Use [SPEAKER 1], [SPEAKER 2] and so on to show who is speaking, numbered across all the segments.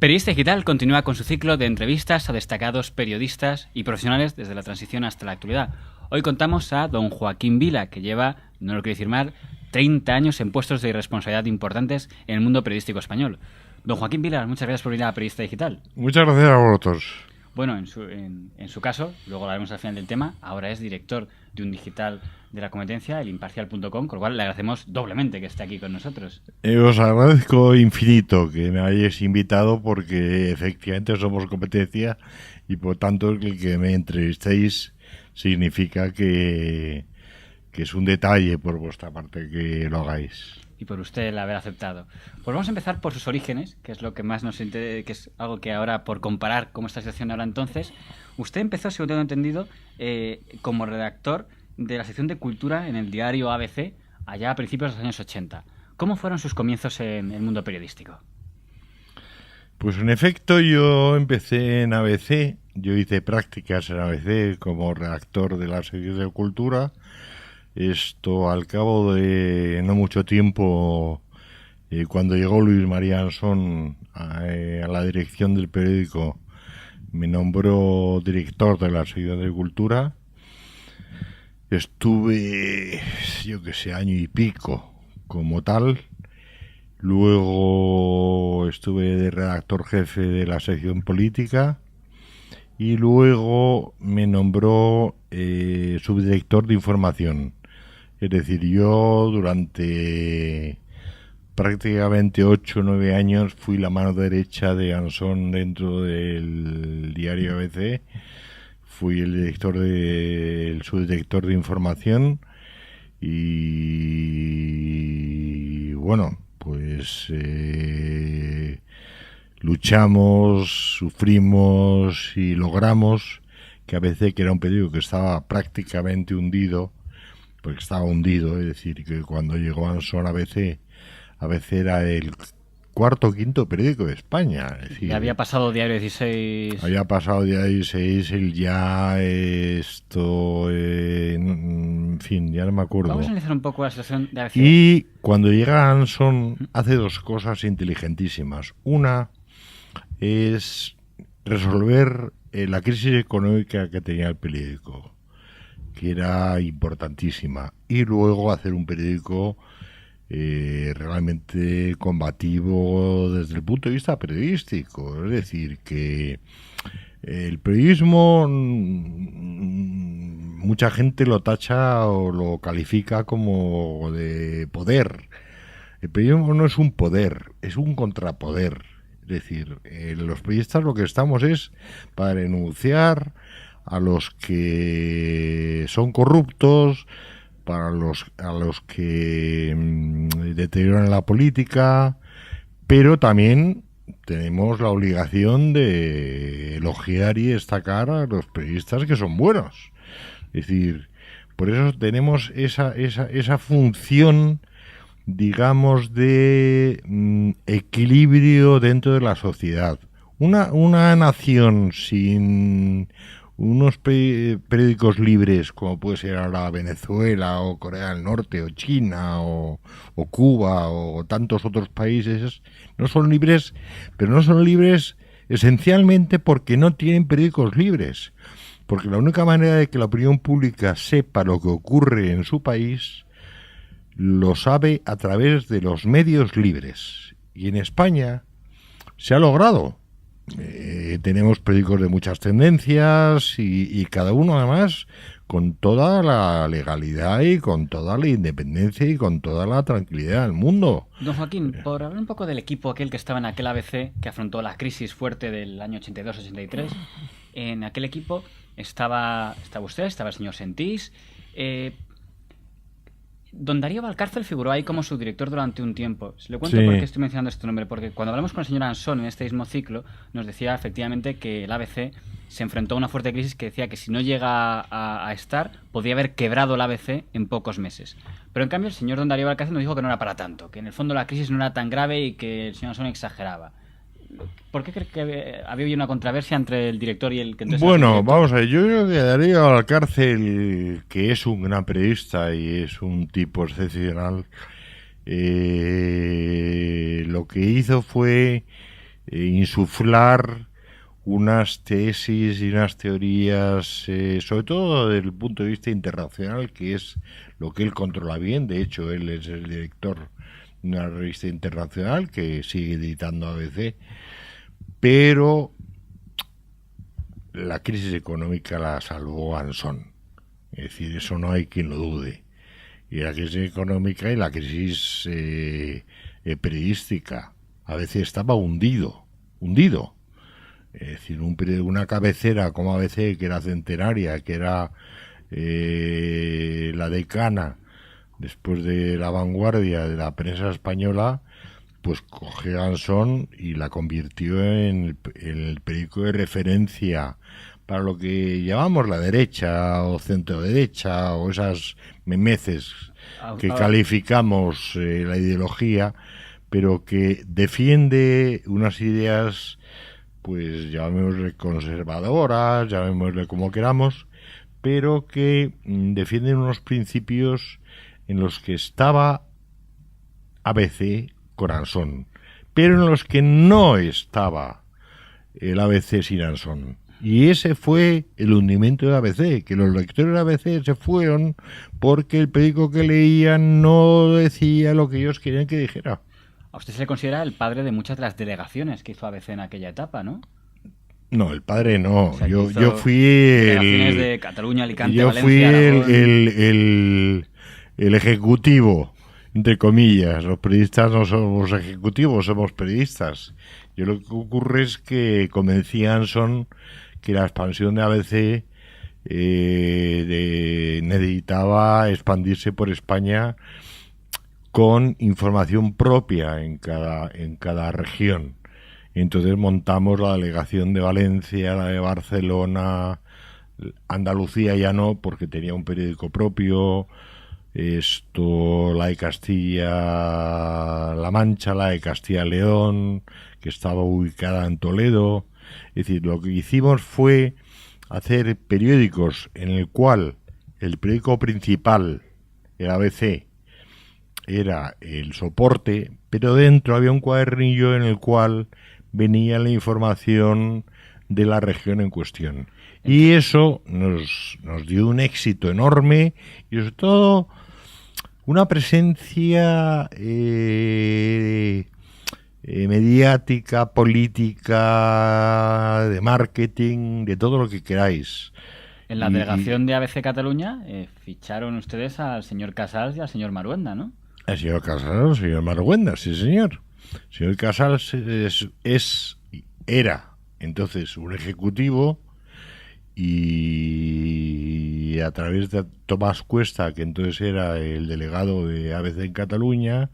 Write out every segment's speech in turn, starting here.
[SPEAKER 1] Periodista Digital continúa con su ciclo de entrevistas a destacados periodistas y profesionales desde la transición hasta la actualidad. Hoy contamos a don Joaquín Vila, que lleva, no lo quiero decir mal, 30 años en puestos de responsabilidad importantes en el mundo periodístico español. Don Joaquín Vila, muchas gracias por venir a Periodista Digital.
[SPEAKER 2] Muchas gracias a vosotros.
[SPEAKER 1] Bueno, en su caso, luego lo haremos al final del tema, ahora es director de un digital de la competencia, elimparcial.com, con lo cual le agradecemos doblemente que esté aquí con nosotros.
[SPEAKER 2] Os agradezco infinito que me hayáis invitado porque efectivamente somos competencia y por tanto el que me entrevistéis significa que es un detalle por vuestra parte que lo hagáis.
[SPEAKER 1] Y por usted el haber aceptado. Pues vamos a empezar por sus orígenes, que es lo que más nos interesa, que es algo que ahora, por comparar cómo está la situación ahora entonces, usted empezó, según tengo entendido, como redactor de la sección de cultura en el diario ABC, allá a principios de los años 80. ¿Cómo fueron sus comienzos en el mundo periodístico?
[SPEAKER 2] Pues en efecto yo empecé en ABC, yo hice prácticas en ABC como redactor de la sección de cultura. Esto al cabo de no mucho tiempo, cuando llegó Luis María Ansón a la dirección del periódico, me nombró director de la sección de cultura. Estuve, yo que sé, año y pico como tal. Luego estuve de redactor jefe de la sección política y luego me nombró subdirector de información. Es decir, yo durante prácticamente 8 o 9 años fui la mano derecha de Ansón dentro del diario ABC. Fui el subdirector de información y bueno, pues luchamos, sufrimos y logramos que ABC, que era un periódico que estaba prácticamente hundido, porque estaba hundido, es decir, que cuando llegó Ansón a ABC era el cuarto o quinto periódico de España. Es decir,
[SPEAKER 1] ya había pasado Diario 16.
[SPEAKER 2] Había pasado Diario 16, el Ya, esto, en fin, ya no me acuerdo.
[SPEAKER 1] Vamos a analizar un poco la situación de ABC.
[SPEAKER 2] Y cuando llega Ansón hace dos cosas inteligentísimas. Una es resolver la crisis económica que tenía el periódico, que era importantísima, y luego hacer un periódico realmente combativo desde el punto de vista periodístico. Es decir, que el periodismo mucha gente lo tacha o lo califica como de poder. El periodismo no es un poder, es un contrapoder. Es decir, los periodistas lo que estamos es para denunciar a los que son corruptos, a los que deterioran la política, pero también tenemos la obligación de elogiar y destacar a los periodistas que son buenos. Es decir, por eso tenemos esa función, digamos, de equilibrio dentro de la sociedad. Una nación sin unos periódicos libres, como puede ser ahora Venezuela o Corea del Norte o China o Cuba o tantos otros países, no son libres, pero no son libres esencialmente porque no tienen periódicos libres. Porque la única manera de que la opinión pública sepa lo que ocurre en su país lo sabe a través de los medios libres. Y en España se ha logrado. Tenemos periódicos de muchas tendencias y cada uno además con toda la legalidad y con toda la independencia y con toda la tranquilidad del mundo.
[SPEAKER 1] Don Joaquín, por hablar un poco del equipo aquel que estaba en aquel ABC que afrontó la crisis fuerte del año 82-83, en aquel equipo estaba usted, estaba el señor Sentís. Don Darío Valcárcel figuró ahí como su director durante un tiempo. Se le cuento por qué estoy mencionando este nombre, porque cuando hablamos con el señor Ansón en este mismo ciclo, nos decía efectivamente que el ABC se enfrentó a una fuerte crisis que decía que si no llega a estar, podría haber quebrado el ABC en pocos meses. Pero en cambio el señor don Darío Valcárcel nos dijo que no era para tanto, que en el fondo la crisis no era tan grave y que el señor Ansón exageraba. ¿Por qué cree que había una controversia entre el director y el que entonces...
[SPEAKER 2] Bueno, vamos a ver, yo creo que Darío Valcárcel, que es un gran periodista y es un tipo excepcional, lo que hizo fue insuflar unas tesis y unas teorías, sobre todo desde el punto de vista internacional, que es lo que él controla bien. De hecho, él es el director de una revista internacional que sigue editando ABC, pero la crisis económica la salvó Anson. Es decir, eso no hay quien lo dude. Y la crisis económica y la crisis periodística. A veces estaba hundido. Es decir, una cabecera como ABC, que era centenaria, que era la decana después de La Vanguardia de la prensa española, pues cogió a Anson y la convirtió en el periódico de referencia para lo que llamamos la derecha o centro derecha o esas memeces que calificamos la ideología, pero que defiende unas ideas, pues llamémosle conservadoras, llamémosle como queramos, pero que defienden unos principios en los que estaba ABC con Anson, pero en los que no estaba el ABC sin Anson. Y ese fue el hundimiento de ABC, que los lectores de ABC se fueron porque el periódico que leían no decía lo que ellos querían que dijera.
[SPEAKER 1] A usted se le considera el padre de muchas de las delegaciones que hizo ABC en aquella etapa, ¿no?
[SPEAKER 2] No, el padre no.
[SPEAKER 1] O sea,
[SPEAKER 2] yo fui
[SPEAKER 1] delegaciones de Cataluña, Alicante,
[SPEAKER 2] yo
[SPEAKER 1] Valencia,
[SPEAKER 2] fui
[SPEAKER 1] Aragón.
[SPEAKER 2] el ejecutivo, entre comillas. Los periodistas no somos ejecutivos, somos periodistas. Yo lo que ocurre es que convencí a Anson que la expansión de ABC necesitaba expandirse por España con información propia en cada región. Entonces montamos la delegación de Valencia, la de Barcelona, Andalucía ya no, porque tenía un periódico propio, la de Castilla-La Mancha, la de Castilla-León, que estaba ubicada en Toledo. Es decir, lo que hicimos fue hacer periódicos en el cual el periódico principal, el ABC, era el soporte, pero dentro había un cuadernillo en el cual venía la información de la región en cuestión. Y eso nos dio un éxito enorme y sobre todo una presencia mediática, política, de marketing, de todo lo que queráis.
[SPEAKER 1] En la delegación de ABC Cataluña ficharon ustedes al señor Casals y al señor Maruenda, ¿no?
[SPEAKER 2] El señor Casals, el señor Maruenda, sí señor. El señor Casals era entonces un ejecutivo y a través de Tomás Cuesta, que entonces era el delegado de ABC en Cataluña,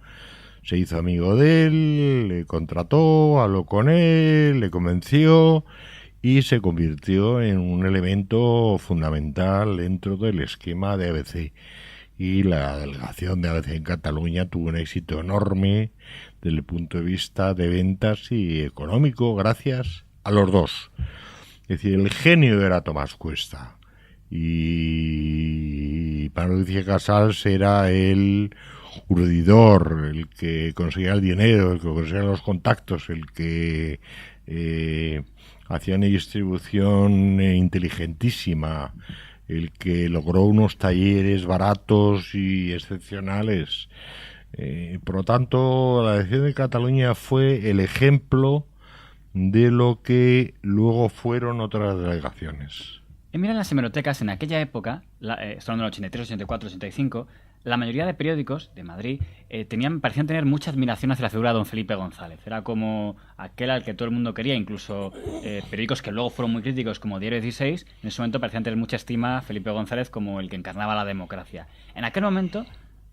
[SPEAKER 2] se hizo amigo de él, le contrató, habló con él, le convenció y se convirtió en un elemento fundamental dentro del esquema de ABC. Y la delegación de ABC en Cataluña tuvo un éxito enorme desde el punto de vista de ventas y económico, gracias a los dos. Es decir, el genio era Tomás Cuesta y Patricia Casals era el urdidor, el que conseguía el dinero, el que conseguía los contactos, el que hacía una distribución inteligentísima, el que logró unos talleres baratos y excepcionales. Por lo tanto, la elección de Cataluña fue el ejemplo de lo que luego fueron otras delegaciones.
[SPEAKER 1] Mira, en las hemerotecas en aquella época, estoy hablando del 83, 84, 85, la mayoría de periódicos de Madrid parecían tener mucha admiración hacia la figura de don Felipe González. Era como aquel al que todo el mundo quería, incluso periódicos que luego fueron muy críticos como Diario 16, en ese momento parecían tener mucha estima a Felipe González como el que encarnaba la democracia. En aquel momento,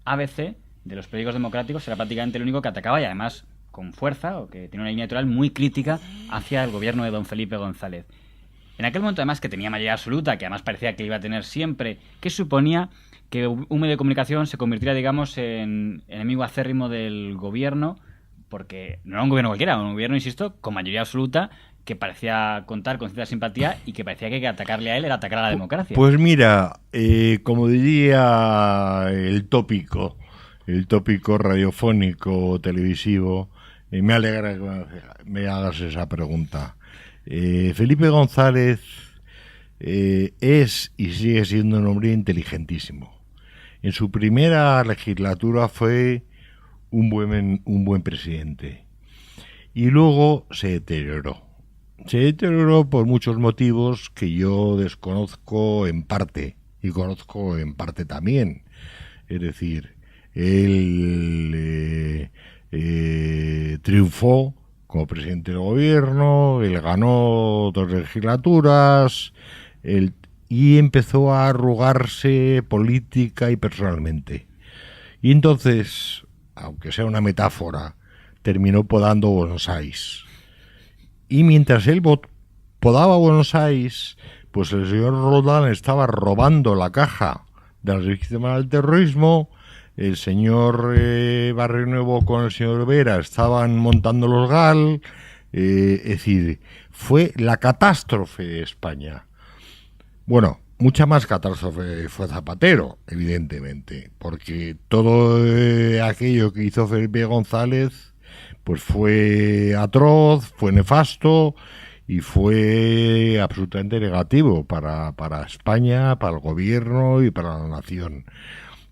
[SPEAKER 1] ABC, de los periódicos democráticos, era prácticamente el único que atacaba y además con fuerza, o que tenía una línea editorial muy crítica hacia el gobierno de don Felipe González. En aquel momento, además, que tenía mayoría absoluta, que además parecía que iba a tener siempre, que suponía que un medio de comunicación se convirtiera, digamos, en enemigo acérrimo del gobierno, porque no era un gobierno cualquiera, un gobierno, insisto, con mayoría absoluta, que parecía contar con cierta simpatía y que parecía que atacarle a él era atacar a la democracia.
[SPEAKER 2] Pues mira, como diría el tópico radiofónico o televisivo, Me alegra que me hagas esa pregunta. Felipe González es y sigue siendo un hombre inteligentísimo. En su primera legislatura fue un buen presidente. Y luego se deterioró. Se deterioró por muchos motivos que yo desconozco en parte y conozco en parte también. Es decir, él triunfó como presidente del gobierno, él ganó 2 legislaturas y empezó a arrugarse política y personalmente. Y entonces, aunque sea una metáfora, terminó podando Buenos Aires. Y mientras él podaba Buenos Aires, pues el señor Roldán estaba robando la caja de las víctimas del terrorismo, el señor Barrio Nuevo con el señor Vera estaban montando los GAL, es decir, fue la catástrofe de España. Bueno, mucha más catástrofe fue Zapatero, evidentemente, porque todo aquello que hizo Felipe González pues fue atroz, fue nefasto y fue absolutamente negativo para España, para el gobierno y para la nación.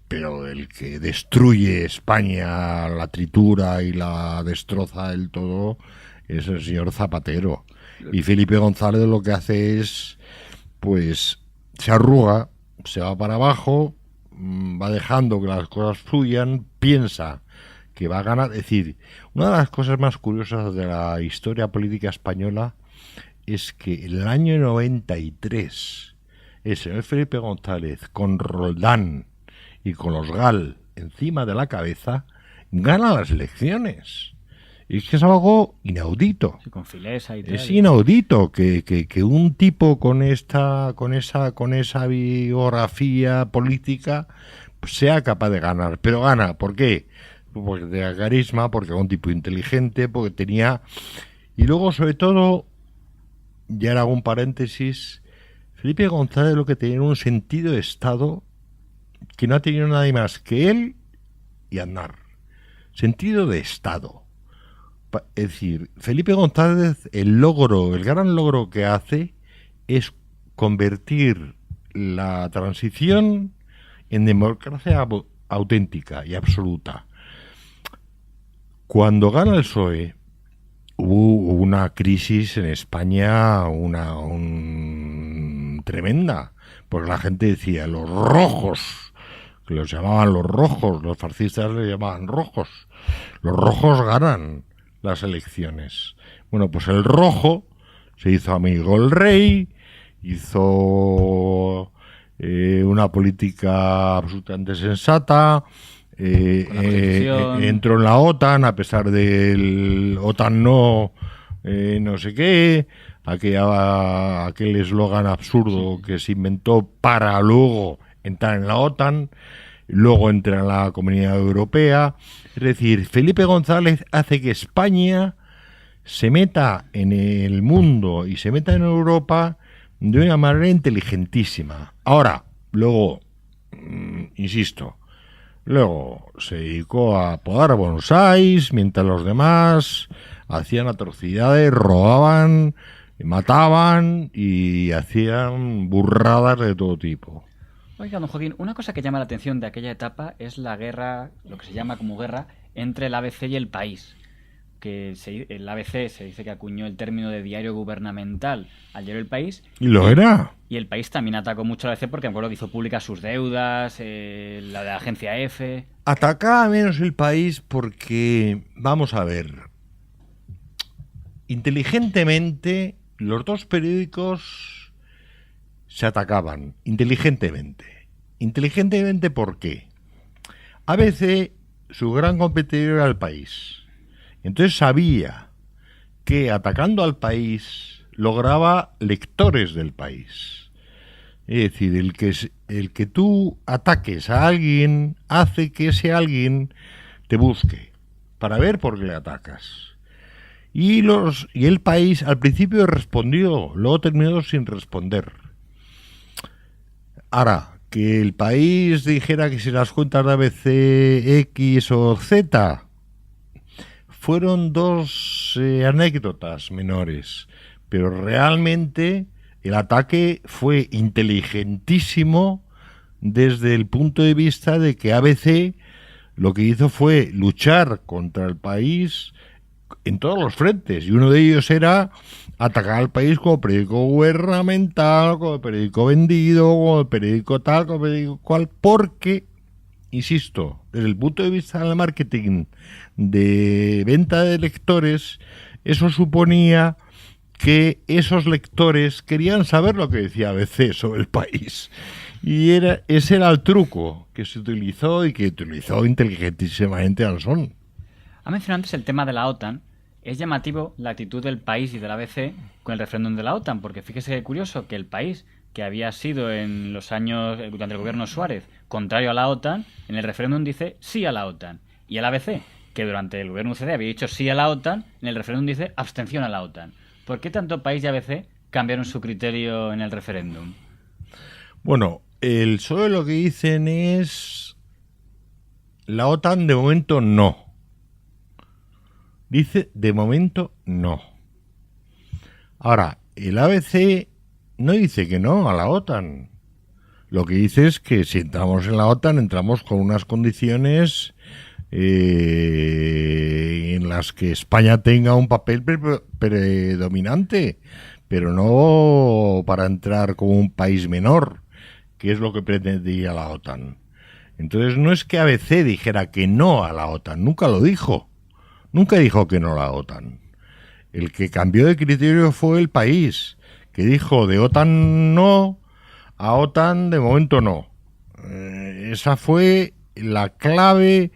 [SPEAKER 2] Pero el que destruye España, la tritura y la destroza del todo es el señor Zapatero. Y Felipe González lo que hace es, pues, se arruga, se va para abajo, va dejando que las cosas fluyan, piensa que va a ganar. Es decir, una de las cosas más curiosas de la historia política española es que en el año 93 el señor Felipe González, con Roldán y con los GAL encima de la cabeza, gana las elecciones. Y es que es algo inaudito.
[SPEAKER 1] Sí, con Filesa y tal.
[SPEAKER 2] Es inaudito que un tipo con esa biografía política pues sea capaz de ganar. Pero gana, ¿por qué? Porque tenía carisma, porque era un tipo inteligente, porque tenía... Y luego, sobre todo, ya hago un paréntesis, Felipe González lo que tenía era un sentido de Estado que no ha tenido nadie más que él y Aznar. Sentido de Estado. Es decir, Felipe González, el gran logro que hace es convertir la transición en democracia auténtica y absoluta. Cuando gana el PSOE, hubo una crisis en España tremenda, porque la gente decía, los rojos, que los llamaban los rojos, los fascistas les llamaban rojos, los rojos ganan las elecciones. Bueno, pues el rojo se hizo amigo del rey, hizo una política absolutamente sensata, entró en la OTAN a pesar del OTAN no sé qué, aquel eslogan absurdo que se inventó para luego entrar en la OTAN, luego entra en la Comunidad Europea. Es decir, Felipe González hace que España se meta en el mundo y se meta en Europa de una manera inteligentísima. Ahora, luego, insisto, luego se dedicó a podar Buenos Aires, mientras los demás hacían atrocidades, robaban, mataban y hacían burradas de todo tipo.
[SPEAKER 1] Oiga, don Joaquín, una cosa que llama la atención de aquella etapa es la guerra, lo que se llama como guerra, entre el ABC y el País. El ABC se dice que acuñó el término de diario gubernamental al diario El País.
[SPEAKER 2] ¿Y lo era?
[SPEAKER 1] Y el País también atacó mucho al ABC porque me acuerdo que hizo públicas sus deudas, la de la agencia F.
[SPEAKER 2] Atacaba menos el País porque, vamos a ver, inteligentemente los dos periódicos se atacaban, inteligentemente. ¿Inteligentemente por qué? ABC, su gran competidor era El País. Entonces sabía que atacando al País lograba lectores del País. Es decir, el que tú ataques a alguien hace que ese alguien te busque para ver por qué le atacas. Y El País al principio respondió, luego terminó sin responder. Ahora, que El País dijera que si las cuentas de ABC X o Z fueron dos anécdotas menores, pero realmente el ataque fue inteligentísimo desde el punto de vista de que ABC lo que hizo fue luchar contra el país en todos los frentes, y uno de ellos era atacar al país como periódico gubernamental, como periódico vendido, como periódico tal, como periódico cual, porque, insisto, desde el punto de vista del marketing de venta de lectores, eso suponía que esos lectores querían saber lo que decía ABC sobre el país. Y ese era el truco que se utilizó y que utilizó inteligentísimamente Anson.
[SPEAKER 1] Ha mencionado antes el tema de la OTAN. Es llamativo la actitud del país y del ABC con el referéndum de la OTAN, porque fíjese que curioso que el país, que había sido en los años, durante el gobierno Suárez, contrario a la OTAN, en el referéndum dice sí a la OTAN. Y el ABC, que durante el gobierno UCD había dicho sí a la OTAN, en el referéndum dice abstención a la OTAN. ¿Por qué tanto país y ABC cambiaron su criterio en el referéndum?
[SPEAKER 2] Bueno, el PSOE lo que dicen es la OTAN de momento no. Dice de momento no. Ahora, el ABC no dice que no a la OTAN. Lo que dice es que si entramos en la OTAN entramos con unas condiciones en las que España tenga un papel predominante, pero no para entrar como un país menor, que es lo que pretendía la OTAN. Entonces no es que ABC dijera que no a la OTAN, nunca lo dijo. Nunca dijo que no a la OTAN. El que cambió de criterio fue el país, que dijo de OTAN no a OTAN de momento no. Esa fue la clave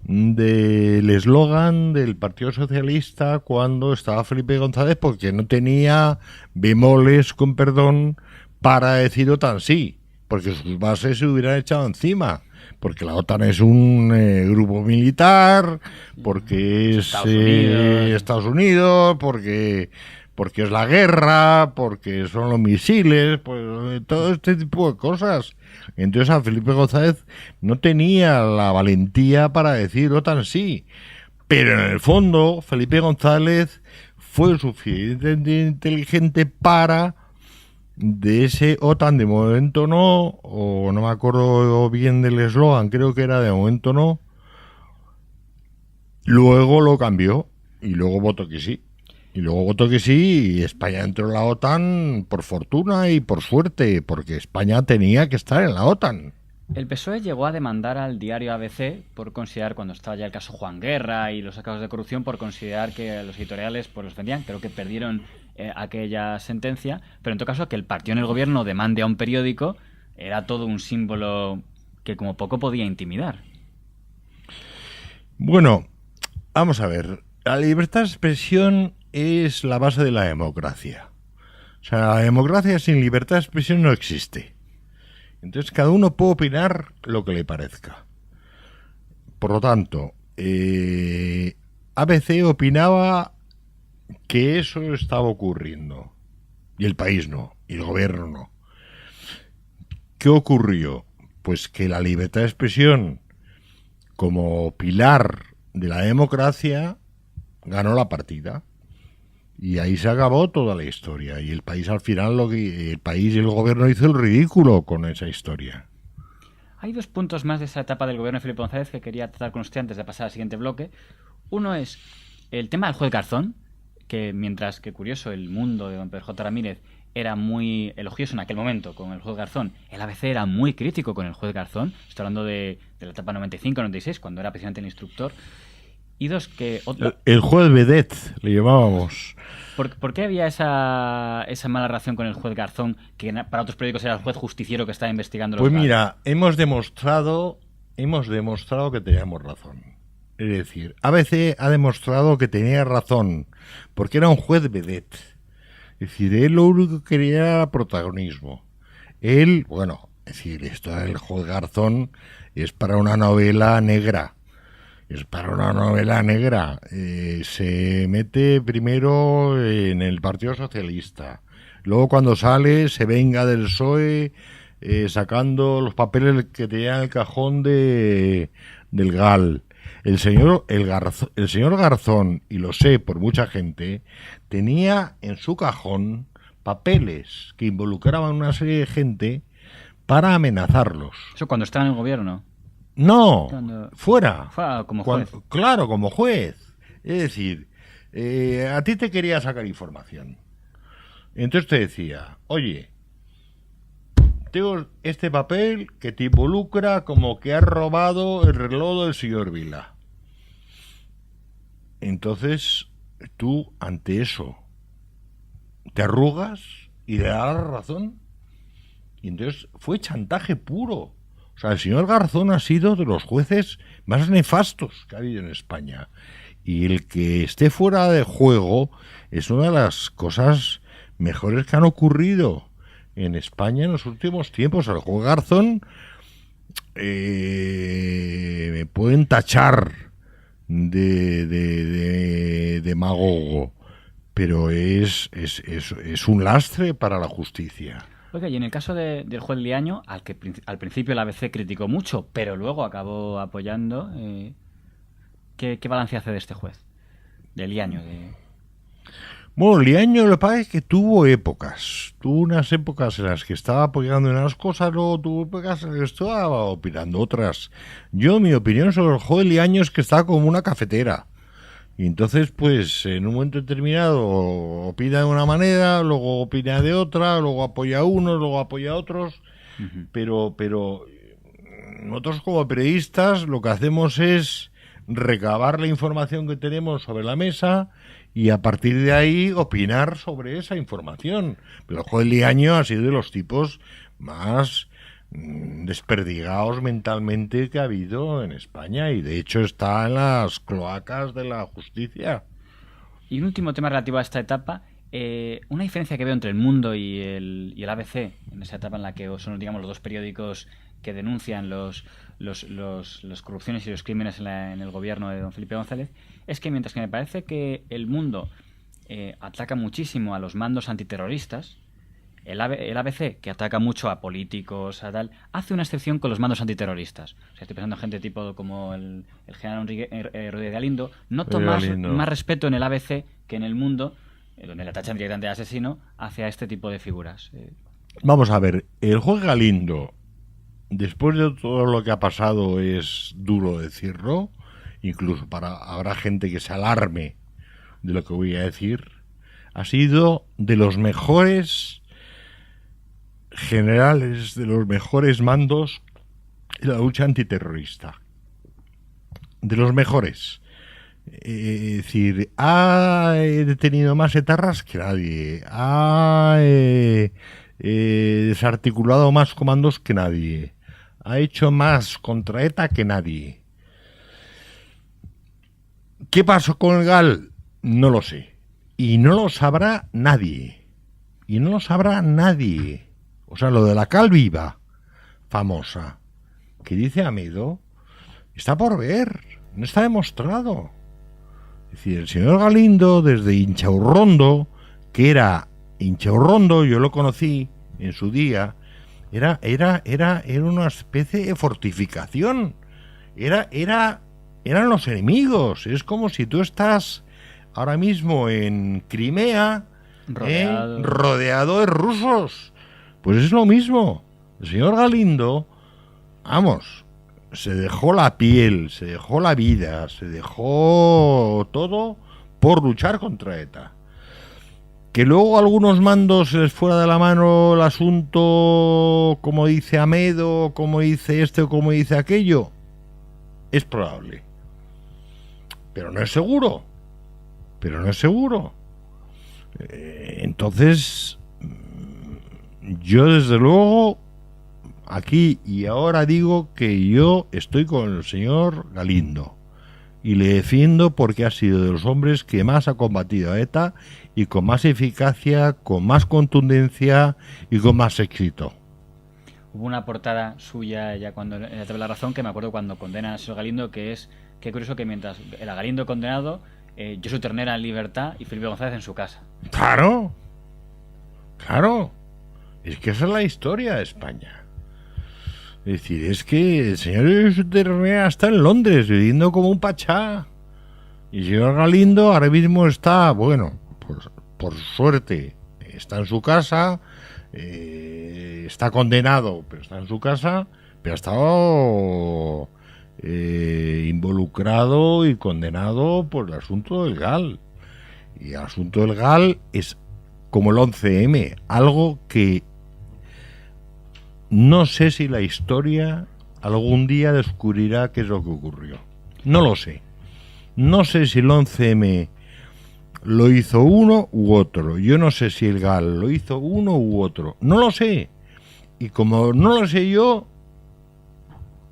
[SPEAKER 2] del eslogan del Partido Socialista cuando estaba Felipe González, porque no tenía bemoles, con perdón, para decir OTAN sí, porque sus bases se hubieran echado encima, porque la OTAN es un grupo militar, porque es Estados Unidos, porque es la guerra, porque son los misiles, pues todo este tipo de cosas. Entonces a Felipe González no tenía la valentía para decir OTAN sí, pero en el fondo Felipe González fue suficientemente inteligente para, de ese OTAN de momento no, o no me acuerdo bien del eslogan, creo que era de momento no, luego lo cambió y luego votó que sí. Y luego votó que sí, y España entró en la OTAN por fortuna y por suerte, porque España tenía que estar en la OTAN.
[SPEAKER 1] El PSOE llegó a demandar al diario ABC por considerar, cuando estaba ya el caso Juan Guerra y los casos de corrupción, por considerar que los editoriales pues los vendían. Creo que perdieron aquella sentencia, pero en todo caso que el partido en el gobierno demande a un periódico era todo un símbolo que como poco podía intimidar.
[SPEAKER 2] Bueno, vamos a ver, la libertad de expresión es la base de la democracia. O sea, la democracia sin libertad de expresión no existe. Entonces cada uno puede opinar lo que le parezca. Por lo tanto, ABC opinaba que eso estaba ocurriendo y el país no, y el gobierno no. ¿Qué ocurrió? Pues que la libertad de expresión, como pilar de la democracia, ganó la partida. Y ahí se acabó toda la historia. Y el país al final, el país y el gobierno hizo el ridículo con esa historia.
[SPEAKER 1] Hay dos puntos más de esa etapa del gobierno de Felipe González que quería tratar con usted antes de pasar al siguiente bloque. Uno es el tema del juez Garzón, que mientras que curioso el mundo de don Pedro J. Ramírez era muy elogioso en aquel momento con el juez Garzón, el ABC era muy crítico con el juez Garzón. Estoy hablando de la etapa 95-96, cuando era precisamente el instructor. Y dos, que...
[SPEAKER 2] El juez Vedet, le llamábamos.
[SPEAKER 1] ¿Por qué había esa mala relación con el juez Garzón, que para otros periódicos era el juez justiciero que estaba investigando los
[SPEAKER 2] Pues
[SPEAKER 1] casos?
[SPEAKER 2] mira, hemos demostrado que teníamos razón. Es decir, ABC ha demostrado que tenía razón, porque era un juez Vedet. Es decir, él lo único que quería era protagonismo. Él, bueno, es decir, esto del juez Garzón es para una novela negra. Es para una novela negra. Se mete primero en el Partido Socialista. Luego cuando sale se venga del PSOE sacando los papeles que tenía en el cajón del GAL. el señor Garzón, y lo sé por mucha gente, tenía en su cajón papeles que involucraban a una serie de gente para amenazarlos.
[SPEAKER 1] Eso cuando estaba en el gobierno.
[SPEAKER 2] No,
[SPEAKER 1] Cuando...
[SPEAKER 2] fuera.
[SPEAKER 1] Como juez.
[SPEAKER 2] Claro, como juez. Es decir, a ti te quería sacar información. Entonces te decía, oye, tengo este papel que te involucra como que has robado el reloj del señor Vila. Entonces, tú, ante eso, te arrugas y le das la razón. Y entonces fue chantaje puro. O sea, el señor Garzón ha sido de los jueces más nefastos que ha habido en España. Y el que esté fuera de juego es una de las cosas mejores que han ocurrido en España en los últimos tiempos. El juez Garzón me pueden tachar de demagogo, pero es un lastre para la justicia.
[SPEAKER 1] Oiga, y en el caso del juez Liaño, al principio el ABC criticó mucho, pero luego acabó apoyando, ¿qué balance hace de este juez? De Liaño.
[SPEAKER 2] Bueno, Liaño lo que pasa es que tuvo unas épocas en las que estaba apoyando en unas cosas, luego tuvo épocas en las que estaba opinando otras. Mi opinión sobre el juez Liaño es que estaba como una cafetera. Y entonces, pues, en un momento determinado opina de una manera, luego opina de otra, luego apoya a unos, luego apoya a otros. Uh-huh. Pero nosotros como periodistas lo que hacemos es recabar la información que tenemos sobre la mesa y a partir de ahí opinar sobre esa información. Pero el juez Liaño ha sido de los tipos más desperdigados mentalmente que ha habido en España y de hecho está en las cloacas de la justicia.
[SPEAKER 1] Y un último tema relativo a esta etapa, una diferencia que veo entre El Mundo y el ABC, en esa etapa en la que son, digamos, los dos periódicos que denuncian las corrupciones y los crímenes en el gobierno de don Felipe González, es que mientras que me parece que El Mundo ataca muchísimo a los mandos antiterroristas, el ABC, que ataca mucho a políticos, a tal, hace una excepción con los mandos antiterroristas. O sea, estoy pensando en gente tipo como el general Rodríguez Galindo. Noto más respeto en el ABC que en El Mundo, donde le tachan directamente de asesino, hacia este tipo de figuras.
[SPEAKER 2] Vamos a ver, el juez Galindo, después de todo lo que ha pasado, es duro decirlo, incluso habrá gente que se alarme de lo que voy a decir, ha sido de los mejores generales, de los mejores mandos de la lucha antiterrorista, de los mejores. Es decir, ha detenido más etarras que nadie, ha desarticulado más comandos que nadie, ha hecho más contra ETA que nadie. ¿Qué pasó con el GAL? No lo sé, y no lo sabrá nadie, O sea, lo de la cal viva, famosa, que dice Amedo, está por ver, no está demostrado. Es decir, el señor Galindo, desde Inchaurrondo, que era Inchaurrondo, yo lo conocí en su día, era una especie de fortificación. Eran los enemigos. Es como si tú estás ahora mismo en Crimea, rodeado de rusos. Pues es lo mismo. El señor Galindo, vamos, se dejó la piel, se dejó la vida, se dejó todo por luchar contra ETA. Que luego a algunos mandos se les fuera de la mano el asunto, como dice Amedo, como dice este o como dice aquello, es probable. Pero no es seguro. Entonces, yo desde luego, aquí y ahora digo que yo estoy con el señor Galindo y le defiendo porque ha sido de los hombres que más ha combatido a ETA y con más eficacia, con más contundencia y con más éxito.
[SPEAKER 1] Hubo una portada suya ya cuando en la tabla de la razón que me acuerdo cuando condenan al señor Galindo, que es que curioso que mientras el Galindo condenado, Josu Ternera en libertad y Felipe González en su casa.
[SPEAKER 2] Claro. Es que esa es la historia de España. Es Es decir, es que el señor Terrea está en Londres viviendo como un pachá. Y el señor Galindo ahora mismo está, bueno, por suerte, está en su casa, está condenado, pero está en su casa, pero ha estado involucrado y condenado por el asunto del GAL. Y el asunto del GAL es como el 11M, algo que no sé si la historia algún día descubrirá qué es lo que ocurrió. No lo sé. No sé si el 11M lo hizo uno u otro. Yo no sé si el GAL lo hizo uno u otro. No lo sé. Y como no lo sé yo,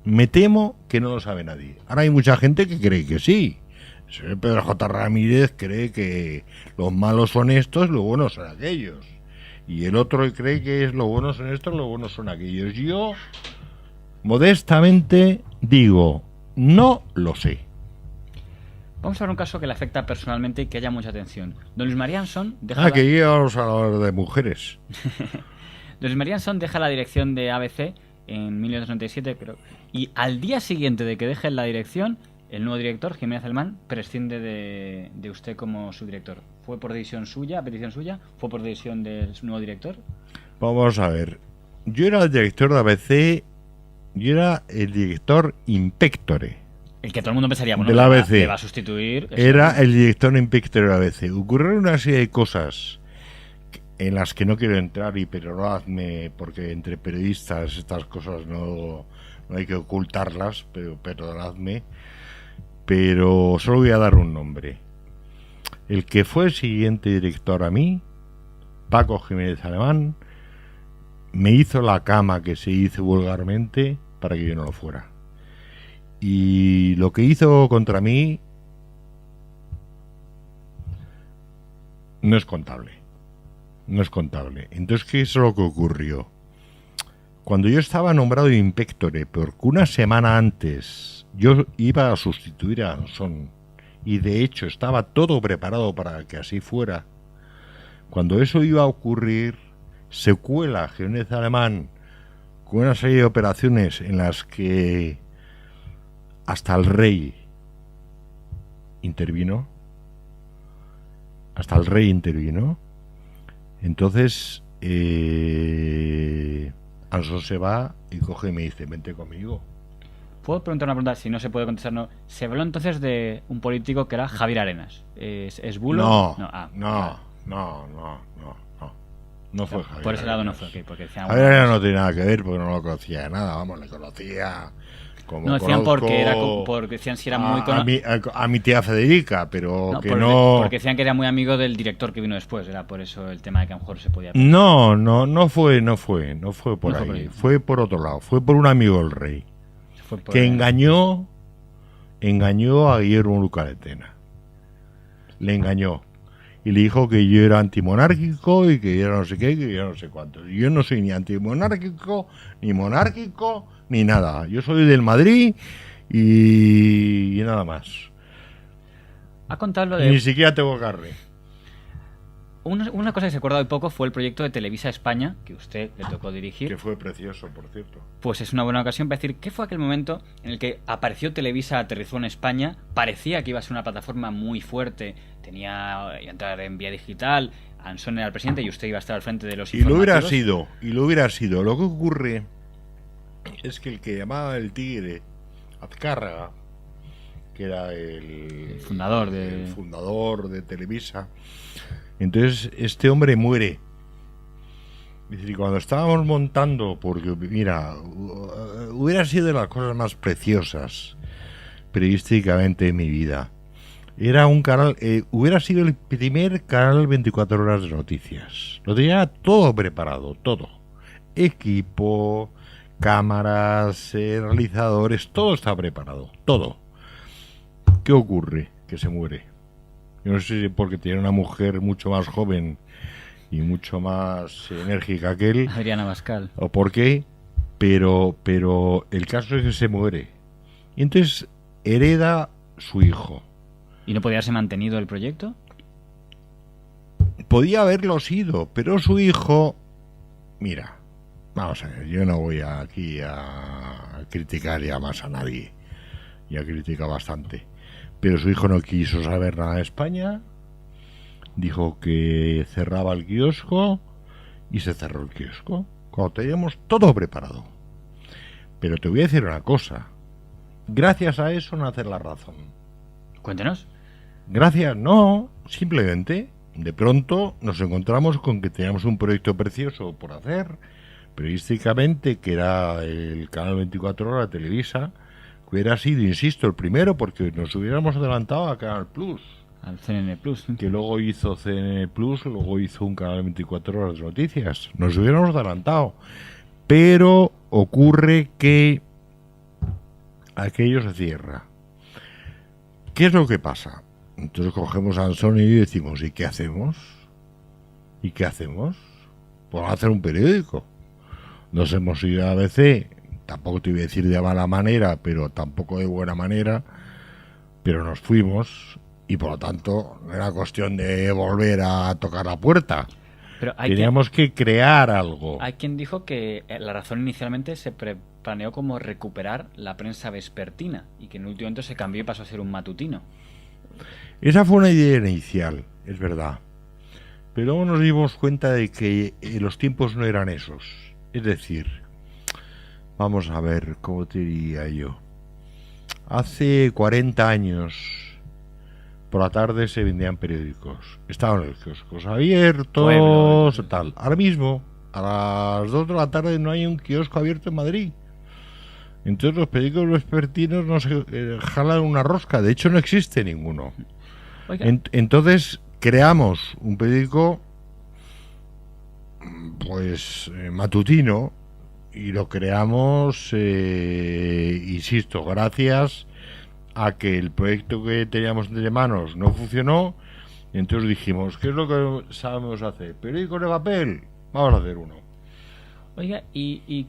[SPEAKER 2] me temo que no lo sabe nadie. Ahora hay mucha gente que cree que sí. El señor Pedro J. Ramírez cree que los malos son estos, los buenos son aquellos. Y el otro cree que es los buenos son estos, los buenos son aquellos. Yo, modestamente, digo, no lo sé.
[SPEAKER 1] Vamos a ver un caso que le afecta personalmente y que haya mucha atención. Don Luis María Ansón deja
[SPEAKER 2] que íbamos a hablar de mujeres.
[SPEAKER 1] Don Luis María Ansón deja la dirección de ABC en 1997, creo. Y al día siguiente de que deje la dirección, el nuevo director, Jiménez Alemán, prescinde de usted como su director. ¿Fue por decisión suya, petición suya? ¿Fue por decisión del nuevo director?
[SPEAKER 2] Vamos a ver. Yo era el director de ABC, yo era el director impectore.
[SPEAKER 1] El que todo el mundo pensaría, bueno,
[SPEAKER 2] del ABC.
[SPEAKER 1] Le va a sustituir.
[SPEAKER 2] Era el director impectore de ABC. Ocurrieron una serie de cosas en las que no quiero entrar, y perdonadme, porque entre periodistas estas cosas no hay que ocultarlas, pero perdonadme. Pero solo voy a dar un nombre. El que fue el siguiente director a mí, Paco Jiménez Alemán, me hizo la cama que se hizo vulgarmente para que yo no lo fuera. Y lo que hizo contra mí no es contable. No es contable. Entonces, ¿qué es lo que ocurrió? Cuando yo estaba nombrado impectore, porque una semana antes yo iba a sustituir a Ansón, y de hecho estaba todo preparado para que así fuera, cuando eso iba a ocurrir, se cuela Jiménez Alemán con una serie de operaciones en las que hasta el rey intervino. Hasta el rey intervino. Entonces Ansón se va y coge y me dice, vente conmigo.
[SPEAKER 1] ¿Puedo preguntar una pregunta? Si no se puede contestar, no. Se habló entonces de un político que era Javier Arenas. ¿Es bulo?
[SPEAKER 2] No fue Javier.
[SPEAKER 1] Por ese lado no fue, okay, porque decían...
[SPEAKER 2] Javier Arenas no tiene nada que ver porque no lo conocía de nada, vamos, le conocía... Como
[SPEAKER 1] no decían porque decían si era muy
[SPEAKER 2] a mi tía Federica, pero
[SPEAKER 1] no,
[SPEAKER 2] que no...
[SPEAKER 1] Porque decían que era muy amigo del director que vino después, era por eso el tema de que a lo mejor se podía...
[SPEAKER 2] No fue por ahí, fue por otro lado, fue por un amigo del rey, que engañó a Guillermo Luca de Tena. Le engañó y le dijo que yo era antimonárquico y que yo no sé qué, que yo no sé cuánto. Yo no soy ni antimonárquico, ni monárquico, ni nada. Yo soy del Madrid y nada más.
[SPEAKER 1] Ha contado lo de...
[SPEAKER 2] Ni siquiera tengo carne.
[SPEAKER 1] Una cosa que se acuerda hoy poco fue el proyecto de Televisa España, que usted le tocó dirigir.
[SPEAKER 2] Que fue precioso, por cierto.
[SPEAKER 1] Pues es una buena ocasión para decir qué fue aquel momento en el que apareció Televisa, aterrizó en España, parecía que iba a ser una plataforma muy fuerte, iba a entrar en vía digital, Ansón era el presidente y usted iba a estar al frente de los informativos.
[SPEAKER 2] Y lo hubiera sido. Lo que ocurre es que el que llamaba el tigre, Azcárraga, que era el fundador de Televisa, entonces este hombre muere. Es decir, cuando estábamos montando, porque mira, hubiera sido de las cosas más preciosas periodísticamente de mi vida. Era un canal, hubiera sido el primer canal 24 horas de noticias. Lo tenía todo preparado, todo. Equipo, cámaras, realizadores, todo está preparado, todo. ¿Qué ocurre? Que se muere. Yo no sé si porque tiene una mujer mucho más joven y mucho más enérgica que él,
[SPEAKER 1] Adriana Bascal,
[SPEAKER 2] o por qué, pero el caso es que se muere. Y entonces hereda su hijo.
[SPEAKER 1] ¿Y no podía haberse mantenido el proyecto?
[SPEAKER 2] Podía haberlo sido, pero su hijo, mira, Vamos a ver, yo no voy aquí a criticar ya más a nadie. Ya critica bastante. Pero su hijo no quiso saber nada de España. Dijo que cerraba el kiosco y se cerró el kiosco. Cuando teníamos todo preparado. Pero te voy a decir una cosa. Gracias a eso nace La Razón.
[SPEAKER 1] Cuéntenos.
[SPEAKER 2] Gracias, no, simplemente de pronto nos encontramos con que teníamos un proyecto precioso por hacer, periodísticamente, que era el canal 24 Horas de Televisa, que hubiera sido, insisto, el primero, porque nos hubiéramos adelantado a Canal Plus.
[SPEAKER 1] Al CNN Plus.
[SPEAKER 2] Que luego hizo CNN Plus, luego hizo un canal 24 Horas de noticias. Nos hubiéramos adelantado. Pero ocurre que aquello se cierra. ¿Qué es lo que pasa? Entonces cogemos a Ansón y decimos, ¿y qué hacemos? ¿Y qué hacemos? Pues hacer un periódico. Nos hemos ido a ABC, tampoco te voy a decir de mala manera, pero tampoco de buena manera, pero nos fuimos y por lo tanto no era cuestión de volver a tocar la puerta.
[SPEAKER 1] Pero
[SPEAKER 2] teníamos que crear algo.
[SPEAKER 1] Hay quien dijo que La Razón inicialmente se planeó como recuperar la prensa vespertina y que en el último momento se cambió y pasó a ser un matutino.
[SPEAKER 2] Esa fue una idea inicial, es verdad. Pero luego nos dimos cuenta de que los tiempos no eran esos. Es decir, vamos a ver, ¿cómo te diría yo? Hace 40 años, por la tarde se vendían periódicos. Estaban los kioscos abiertos, tal. Ahora mismo, a las 2 de la tarde no hay un kiosco abierto en Madrid. Entonces los periódicos vespertinos no se jalan una rosca. De hecho, no existe ninguno. Entonces creamos un periódico pues matutino y lo creamos, insisto, gracias a que el proyecto que teníamos entre manos no funcionó. Y entonces dijimos, ¿qué es lo que sabemos hacer? ¿Periódico de papel? Vamos a hacer uno.
[SPEAKER 1] Oiga, y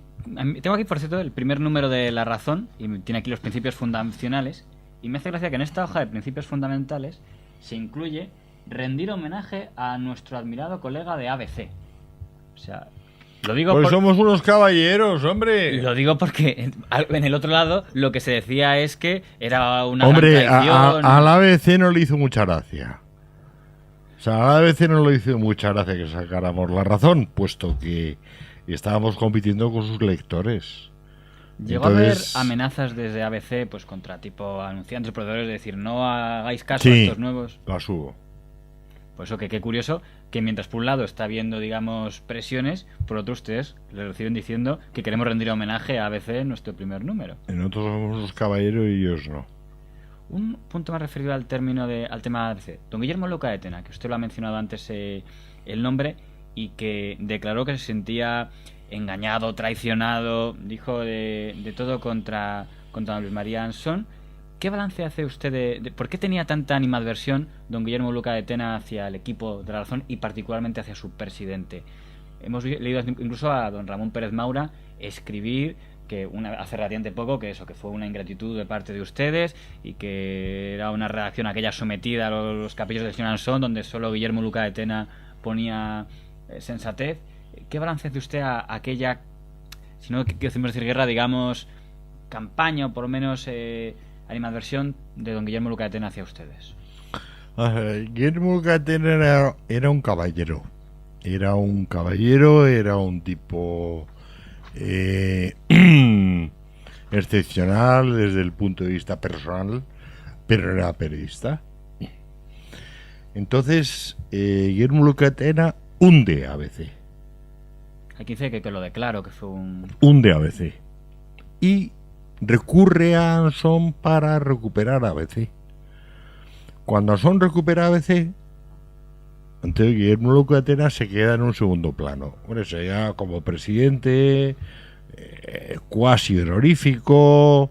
[SPEAKER 1] tengo aquí, por cierto, el primer número de La Razón, y tiene aquí los principios fundacionales, y me hace gracia que en esta hoja de principios fundamentales se incluye rendir homenaje a nuestro admirado colega de ABC. O sea, lo digo
[SPEAKER 2] pues somos unos caballeros, hombre.
[SPEAKER 1] Lo digo porque en el otro lado lo que se decía es que era una
[SPEAKER 2] hombre,
[SPEAKER 1] gran traición.
[SPEAKER 2] A la ABC no le hizo mucha gracia. O sea, a la ABC no le hizo mucha gracia que sacáramos La Razón, puesto que estábamos compitiendo con sus lectores.
[SPEAKER 1] Llegó entonces, a haber amenazas desde ABC pues contra tipo anunciantes, proveedores, de decir no hagáis caso a estos nuevos.
[SPEAKER 2] Las hubo.
[SPEAKER 1] Pues eso, que qué curioso que mientras por un lado está habiendo, digamos, presiones, por otro ustedes le reciben diciendo que queremos rendir homenaje a ABC en nuestro primer número.
[SPEAKER 2] Nosotros somos los caballeros y ellos no.
[SPEAKER 1] Un punto más referido al tema de ABC. Don Guillermo Luca de Tena, que usted lo ha mencionado antes el nombre, y que declaró que se sentía engañado, traicionado, dijo de todo contra Luis María Ansón. ¿Qué balance hace usted de por qué tenía tanta animadversión don Guillermo Luca de Tena hacia el equipo de La Razón y particularmente hacia su presidente? Hemos leído incluso a don Ramón Pérez Maura escribir que hace relativamente poco que fue una ingratitud de parte de ustedes y que era una redacción aquella sometida a los capillos del señor Ansón donde solo Guillermo Luca de Tena ponía sensatez. ¿Qué balance hace usted a aquella, si no quiero decir guerra, digamos, campaña o por lo menos animadversión de don Guillermo Luca de Tena hacia ustedes?
[SPEAKER 2] Guillermo Luca de Tena era un caballero. Era un tipo excepcional desde el punto de vista personal, pero era periodista. Entonces, Guillermo Luca de Tena hunde a ABC.
[SPEAKER 1] Aquí dice que lo declaro, que fue
[SPEAKER 2] hunde a ABC. Y recurre a Ansón para recuperar a ABC. Cuando Ansón recupera a ABC, entonces Guillermo Luca de Tena se queda en un segundo plano. Bueno, sería como presidente, cuasi honorífico,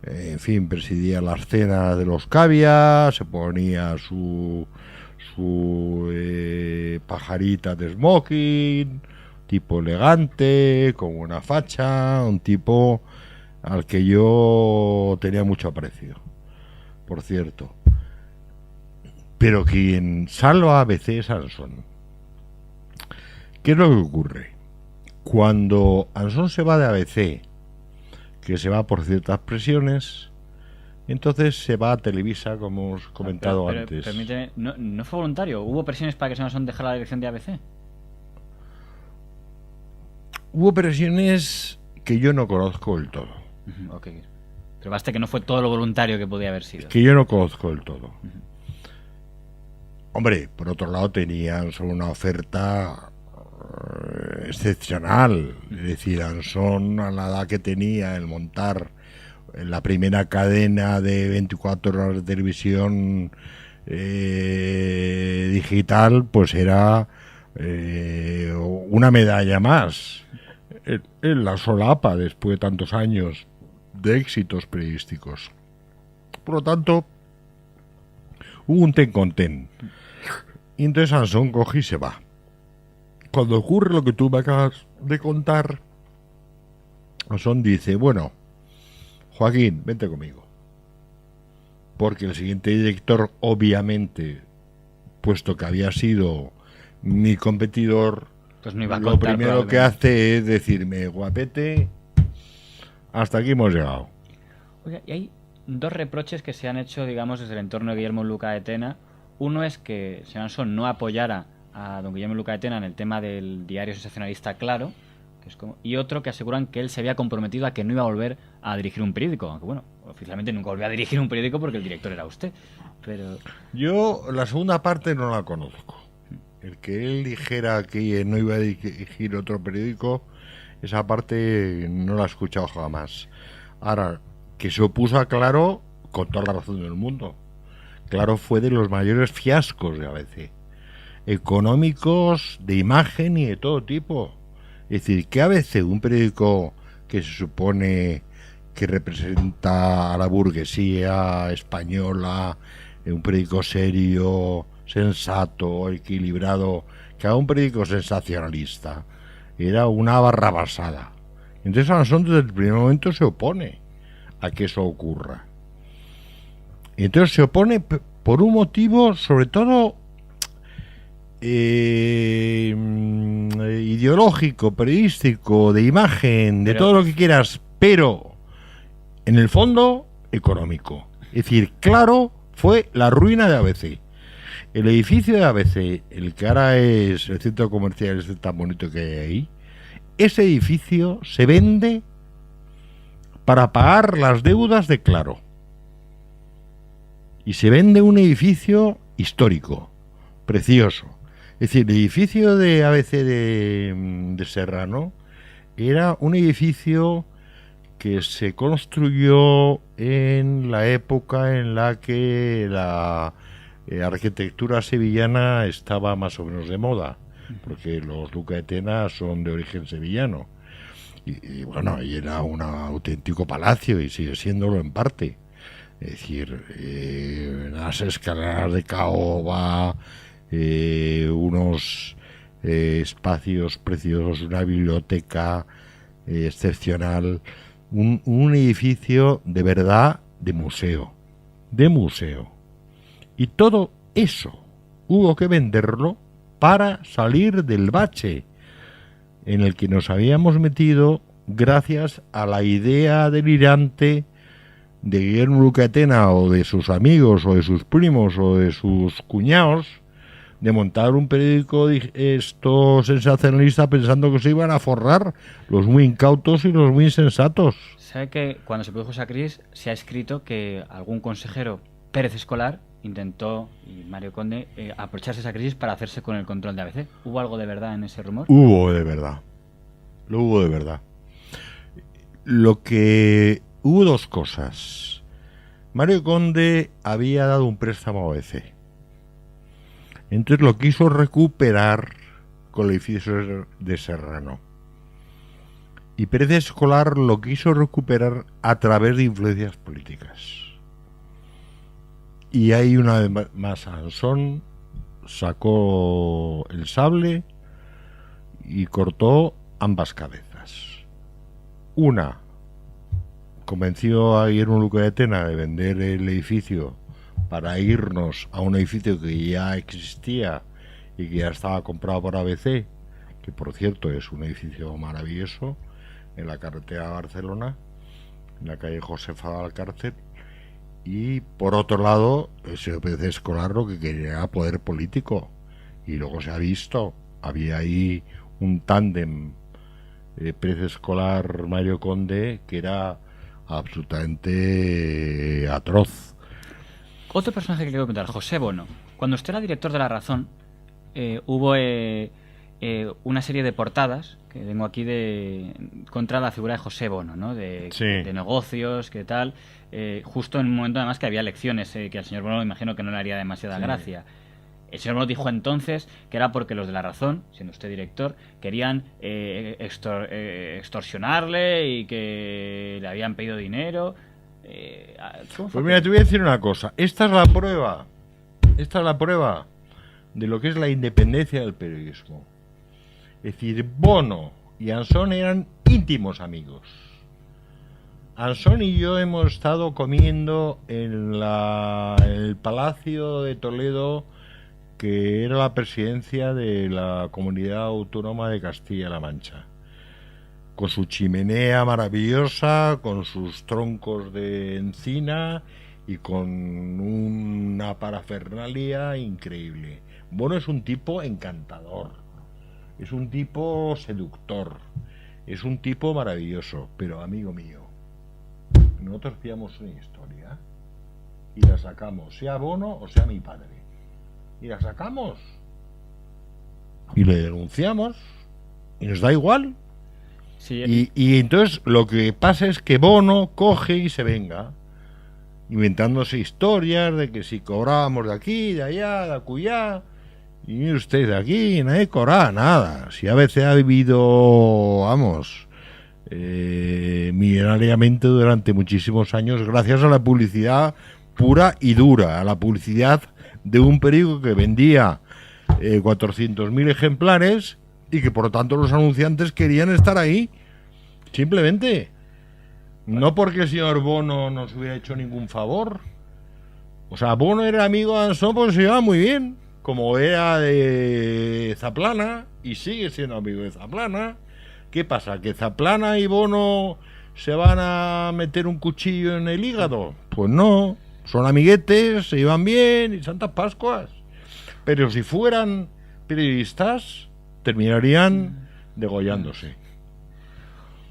[SPEAKER 2] en fin, presidía las cenas de los cavias, se ponía su pajarita de smoking, tipo elegante, con una facha, un tipo al que yo tenía mucho aprecio, por cierto. Pero quien salva a ABC es Ansón. ¿Qué es lo que ocurre? Cuando Ansón se va de ABC, que se va por ciertas presiones, entonces se va a Televisa, como hemos comentado antes.
[SPEAKER 1] Permíteme, ¿no fue voluntario? ¿Hubo presiones para que Sean Ansón dejara la dirección de ABC?
[SPEAKER 2] Hubo presiones que yo no conozco del todo.
[SPEAKER 1] Ok. Pero basta que no fue todo lo voluntario que podía haber sido.
[SPEAKER 2] Que yo no conozco del todo. Hombre, por otro lado tenían solo una oferta excepcional. Es decir, Ansón, a la edad que tenía, el montar la primera cadena de 24 horas de televisión digital, pues era una medalla más en la solapa después de tantos años de éxitos periodísticos. Por lo tanto, hubo un ten con ten. Y entonces Ansón coge y se va. Cuando ocurre lo que tú me acabas de contar, Ansón dice, bueno, Joaquín, vente conmigo. Porque el siguiente director, obviamente, puesto que había sido mi competidor,
[SPEAKER 1] pues no iba a
[SPEAKER 2] lo
[SPEAKER 1] contar,
[SPEAKER 2] primero que hace es decirme, guapete, hasta aquí hemos llegado.
[SPEAKER 1] Oiga, y hay dos reproches que se han hecho, digamos, desde el entorno de Guillermo Luca de Tena. Uno es que señor Ansón no apoyara a don Guillermo Luca de Tena en el tema del diario sensacionalista Claro, que es como, y otro que aseguran que él se había comprometido a que no iba a volver a dirigir un periódico, aunque bueno, oficialmente nunca volvió a dirigir un periódico porque el director era usted. Pero
[SPEAKER 2] yo la segunda parte no la conozco. El que él dijera que no iba a dirigir otro periódico, esa parte no la he escuchado jamás. Ahora, que se opuso a Claro, con toda la razón del mundo. Claro, fue de los mayores fiascos de ABC, económicos, de imagen y de todo tipo. Es decir, que ABC, un periódico que se supone que representa a la burguesía española, un periódico serio, sensato, equilibrado, que haga un periódico sensacionalista, era una barrabasada. Entonces Ansón desde el primer momento se opone a que eso ocurra. Y entonces se opone por un motivo, sobre todo ideológico, periodístico, de imagen, de todo lo que quieras, pero en el fondo económico. Es decir, Claro fue la ruina de ABC. El edificio de ABC, el que ahora es el centro comercial, este tan bonito que hay ahí, ese edificio se vende para pagar las deudas de Claro. Y se vende un edificio histórico, precioso. Es decir, el edificio de ABC de Serrano era un edificio que se construyó en la época en la que la arquitectura sevillana estaba más o menos de moda, porque los Luca de Tena son de origen sevillano. Y bueno, y era un auténtico palacio y sigue siéndolo en parte. Es decir, las escaleras de caoba, unos espacios preciosos, una biblioteca excepcional, un edificio de verdad de museo. Y todo eso hubo que venderlo para salir del bache en el que nos habíamos metido gracias a la idea delirante de Guillermo Luca de Tena o de sus amigos o de sus primos o de sus cuñados de montar un periódico esto sensacionalista pensando que se iban a forrar los muy incautos y los muy insensatos.
[SPEAKER 1] ¿Sabe que cuando se produjo esa crisis se ha escrito que algún consejero Pérez Escolar intentó, y Mario Conde, aprovecharse esa crisis para hacerse con el control de ABC? ¿Hubo algo de verdad en ese rumor?
[SPEAKER 2] Hubo de verdad. Hubo dos cosas. Mario Conde había dado un préstamo a ABC. Entonces lo quiso recuperar con el edificio de Serrano. Y Pérez Escolar lo quiso recuperar a través de influencias políticas. Y ahí una vez más Ansón sacó el sable y cortó ambas cabezas. Una, convenció a Guillermo Luca de Tena de vender el edificio para irnos a un edificio que ya existía y que ya estaba comprado por ABC, que que por cierto es un edificio maravilloso en la carretera de Barcelona, en la calle Josefa Valcárcel. Y por otro lado, el señor Pérez Escolar lo que quería era poder político, y luego se ha visto, había ahí un tándem Pérez Escolar Mario Conde que era absolutamente atroz.
[SPEAKER 1] Otro personaje que quiero comentar, José Bono. Cuando usted era director de La Razón, hubo una serie de portadas que tengo aquí contra la figura de José Bono, ¿no? De negocios, qué tal. Justo en un momento además que había elecciones, que al señor Bono me imagino que no le haría demasiada gracia. El señor Bono dijo entonces que era porque los de La Razón, siendo usted director, querían extorsionarle y que le habían pedido dinero.
[SPEAKER 2] Pues mira, te voy a decir una cosa. Esta es la prueba de lo que es la independencia del periodismo. Es decir, Bono y Ansón eran íntimos amigos. Ansón y yo hemos estado comiendo en el Palacio de Toledo, que era la presidencia de la Comunidad Autónoma de Castilla-La Mancha, con su chimenea maravillosa, con sus troncos de encina y con una parafernalia increíble. Bono es un tipo encantador, es un tipo seductor, es un tipo maravilloso, pero amigo mío, nosotros pillamos una historia y la sacamos, sea Bono o sea mi padre, y la sacamos y le denunciamos y nos da igual.
[SPEAKER 1] Sí.
[SPEAKER 2] Y entonces lo que pasa es que Bono coge y se venga inventándose historias de que si cobrábamos de aquí, de allá, de acullá, y mire usted, de aquí nadie cobra nada. Si a veces ha vivido, vamos, millonariamente durante muchísimos años gracias a la publicidad pura y dura, a la publicidad de un periódico que vendía 400.000 ejemplares y que por lo tanto los anunciantes querían estar ahí, simplemente. No porque el señor Bono nos hubiera hecho ningún favor. O sea, Bono era amigo de Ansón porque se llevaba muy bien, como era de Zaplana y sigue siendo amigo de Zaplana. ¿Qué pasa? ¿Que Zaplana y Bono se van a meter un cuchillo en el hígado? Pues no, son amiguetes, se llevan bien y santas Pascuas. Pero si fueran periodistas, terminarían degollándose.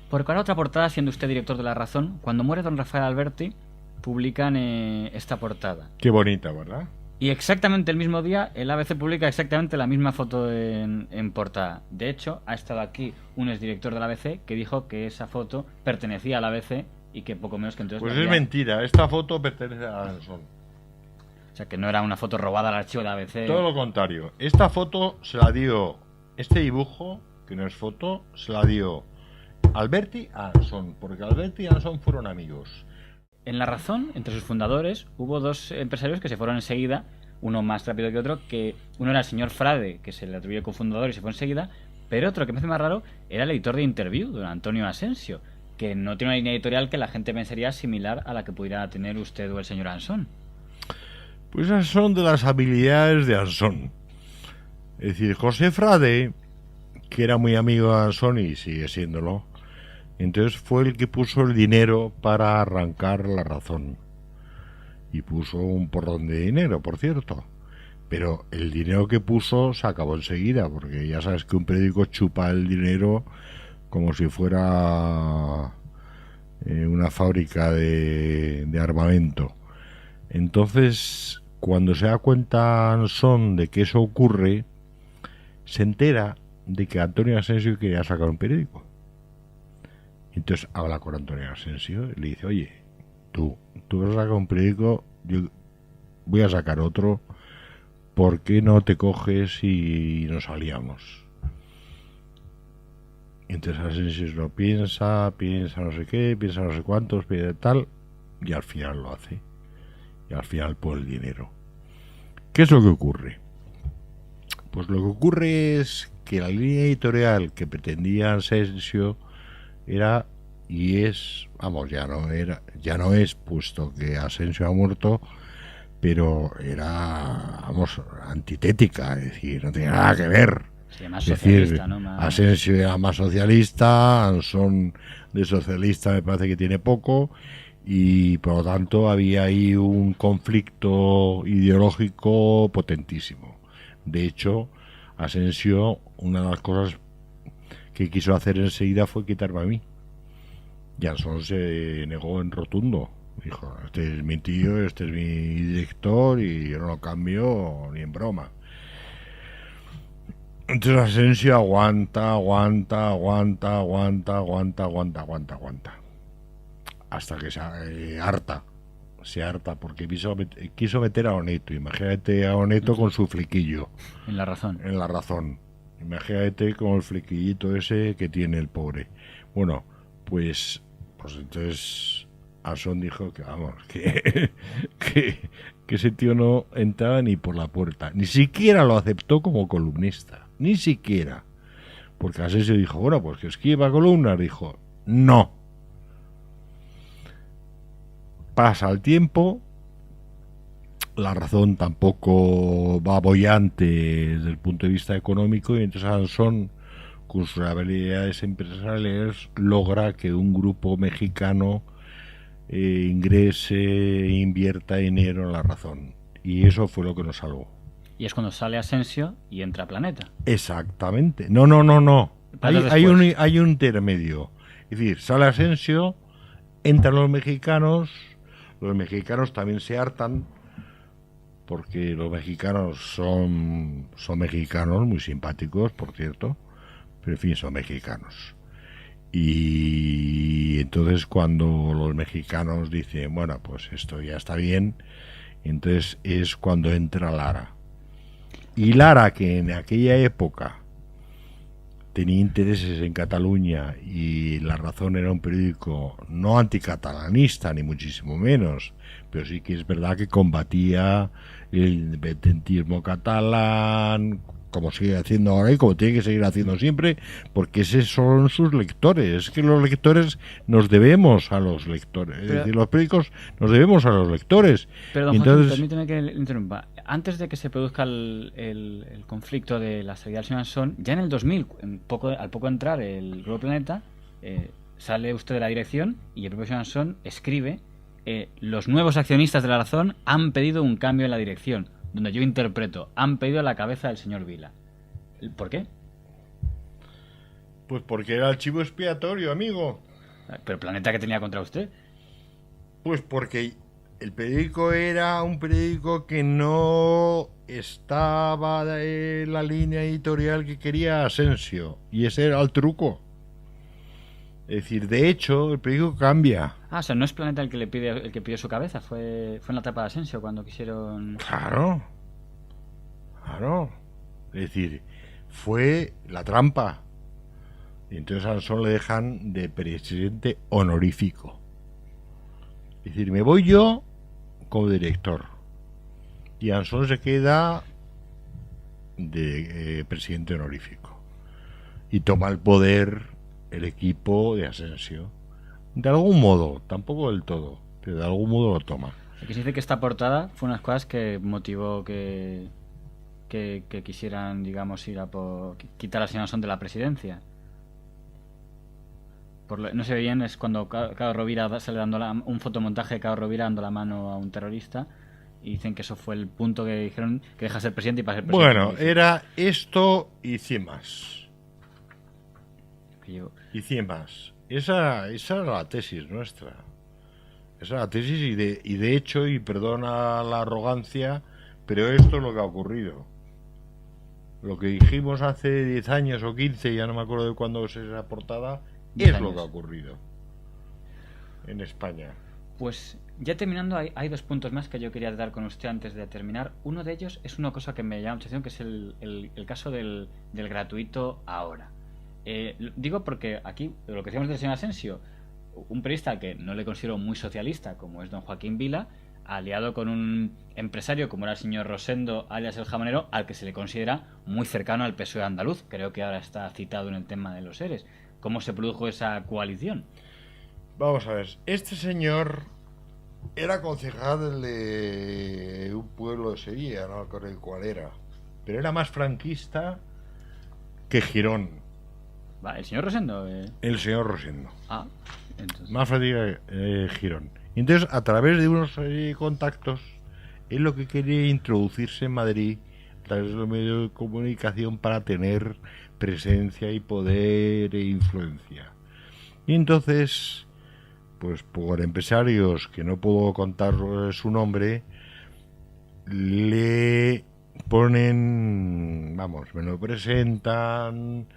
[SPEAKER 1] Porque ahora otra portada, siendo usted director de La Razón, cuando muere don Rafael Alberti, publican esta portada.
[SPEAKER 2] Qué bonita, ¿verdad?
[SPEAKER 1] Y exactamente el mismo día, el ABC publica exactamente la misma foto en portada. De hecho, ha estado aquí un exdirector del ABC que dijo que esa foto pertenecía al ABC y que poco menos que entonces...
[SPEAKER 2] Pues es mentira, esta foto pertenece a Ansón.
[SPEAKER 1] O sea, que no era una foto robada al archivo del ABC.
[SPEAKER 2] Todo lo contrario. Esta foto se la dio, este dibujo, que no es foto, se la dio Alberti a Ansón, porque Alberti y Ansón fueron amigos.
[SPEAKER 1] En La Razón, entre sus fundadores, hubo dos empresarios que se fueron enseguida, uno más rápido que otro, que uno era el señor Frade, que se le atribuyó cofundador y se fue enseguida, pero otro que me hace más raro era el editor de Interview, don Antonio Asensio, que no tiene una línea editorial que la gente pensaría similar a la que pudiera tener usted o el señor Ansón.
[SPEAKER 2] Pues esas son de las habilidades de Ansón. Es decir, José Frade, que era muy amigo de Ansón y sigue siéndolo, entonces fue el que puso el dinero para arrancar La Razón. Y puso un porrón de dinero, por cierto. Pero el dinero que puso se acabó enseguida, porque ya sabes que un periódico chupa el dinero como si fuera una fábrica de armamento. Entonces, cuando se da cuenta Ansón de que eso ocurre, se entera de que Antonio Asensio quería sacar un periódico. Entonces habla con Antonio Asensio y le dice: oye, tú vas a sacar un periódico, yo voy a sacar otro, ¿por qué no te coges y nos aliamos? Entonces Asensio lo piensa no sé qué, piensa no sé cuántos, piensa tal, y al final lo hace. Y al final pone el dinero. ¿Qué es lo que ocurre? Pues lo que ocurre es que la línea editorial que pretendía Asensio era, y es, vamos, ya no es, puesto que Asensio ha muerto, pero era, vamos, antitética, es decir, no tenía nada que ver.
[SPEAKER 1] Sí, más
[SPEAKER 2] Es
[SPEAKER 1] socialista,
[SPEAKER 2] decir,
[SPEAKER 1] ¿no? Más...
[SPEAKER 2] Asensio era más socialista, Ansón de socialista me parece que tiene poco, y por lo tanto había ahí un conflicto ideológico potentísimo. De hecho, Asensio, una de las cosas que quiso hacer enseguida fue quitarme a mí. Y Ansón se negó en rotundo. Dijo, este es mi tío, este es mi director y yo no lo cambio ni en broma. Entonces Asensio aguanta, hasta que se harta. Se harta porque quiso meter a Oneto. Imagínate a Oneto con su flequillo.
[SPEAKER 1] En La Razón.
[SPEAKER 2] En La Razón. Imagínate con el flequillito ese que tiene el pobre. Bueno, pues entonces Ansón dijo que vamos, que ese tío no entraba ni por la puerta. Ni siquiera lo aceptó como columnista. Ni siquiera. Porque Asensio dijo, bueno, pues que escriba columnas. Dijo, no. Pasa el tiempo, La Razón tampoco va boyante desde el punto de vista económico, y entonces Ansón, con sus habilidades empresariales, logra que un grupo mexicano ingrese e invierta dinero en La Razón. Y eso fue lo que nos salvó.
[SPEAKER 1] Y es cuando sale Asensio y entra Planeta.
[SPEAKER 2] Exactamente. No. Hay un intermedio. Es decir, sale Asensio, entran los mexicanos también se hartan, porque los mexicanos son mexicanos, muy simpáticos, por cierto, pero en fin, son mexicanos. Y entonces cuando los mexicanos dicen, bueno, pues esto ya está bien, entonces es cuando entra Lara. Y Lara, que en aquella época tenía intereses en Cataluña y La Razón era un periódico no anticatalanista, ni muchísimo menos, pero sí que es verdad que combatía el independentismo catalán, como sigue haciendo ahora y como tiene que seguir haciendo siempre, porque esos son sus lectores. Es que los lectores nos debemos a los lectores, es decir, los periódicos nos debemos a los lectores.
[SPEAKER 1] Pero, don Joaquín, permíteme que le interrumpa. Antes de que se produzca el conflicto de la salida del señor Ansón, ya en el 2000, al poco entrar el Grupo Planeta, sale usted de la dirección y el propio señor Ansón escribe: los nuevos accionistas de La Razón han pedido un cambio en la dirección, donde yo interpreto, han pedido la cabeza del señor Vila. ¿Por qué?
[SPEAKER 2] Pues porque era el chivo expiatorio, amigo.
[SPEAKER 1] ¿Pero Planeta qué tenía contra usted?
[SPEAKER 2] Pues porque el periódico era un periódico que no estaba en la línea editorial que quería Asensio, y ese era el truco. Es decir, de hecho, el periódico cambia.
[SPEAKER 1] O sea, no es Planeta el que pidió su cabeza, fue en la etapa de Asensio cuando quisieron...
[SPEAKER 2] Claro. Es decir, fue la trampa. Y entonces a Ansón le dejan de presidente honorífico. Es decir, me voy yo como director. Y Ansón se queda de presidente honorífico. Y toma el poder el equipo de Asensio. De algún modo, tampoco del todo, pero de algún modo lo toma.
[SPEAKER 1] Aquí se dice que esta portada fue una de las cosas que motivó que quisieran, digamos, ir a por quitar al señor Ansón de la presidencia. No sé bien, es cuando Cao Rovira sale dando un fotomontaje de Cao Rovira dando la mano a un terrorista, y dicen que eso fue el punto que dijeron que deja ser presidente y para ser presidente.
[SPEAKER 2] Bueno, era esto y 100 más. Y 100 más. Esa era la tesis nuestra. Esa era la tesis y de hecho, y perdona la arrogancia, pero esto es lo que ha ocurrido. Lo que dijimos hace 10 años o 15, ya no me acuerdo de cuándo es esa portada, es lo que ha ocurrido en España.
[SPEAKER 1] Pues ya terminando, hay dos puntos más que yo quería dar con usted antes de terminar. Uno de ellos es una cosa que me llama mucha atención, que es el caso del gratuito ahora. Digo porque aquí, lo que decíamos del señor Asensio, un periodista que no le considero muy socialista, como es don Joaquín Vila, aliado con un empresario como era el señor Rosendo, alias el Jamonero, al que se le considera muy cercano al PSOE andaluz. Creo que ahora está citado en el tema de los ERES. ¿Cómo se produjo esa coalición?
[SPEAKER 2] Vamos a ver, este señor era concejal de un pueblo de Sevilla, no recuerdo cuál era, pero era más franquista que Girón.
[SPEAKER 1] Va, el señor Rosendo.
[SPEAKER 2] El señor Rosendo.
[SPEAKER 1] Entonces.
[SPEAKER 2] Más fácil Girón. Y entonces, a través de unos contactos, él lo que quería introducirse en Madrid a través de los medios de comunicación para tener presencia y poder e influencia. Y entonces, pues por empresarios que no puedo contar su nombre, le ponen, vamos, me lo presentan,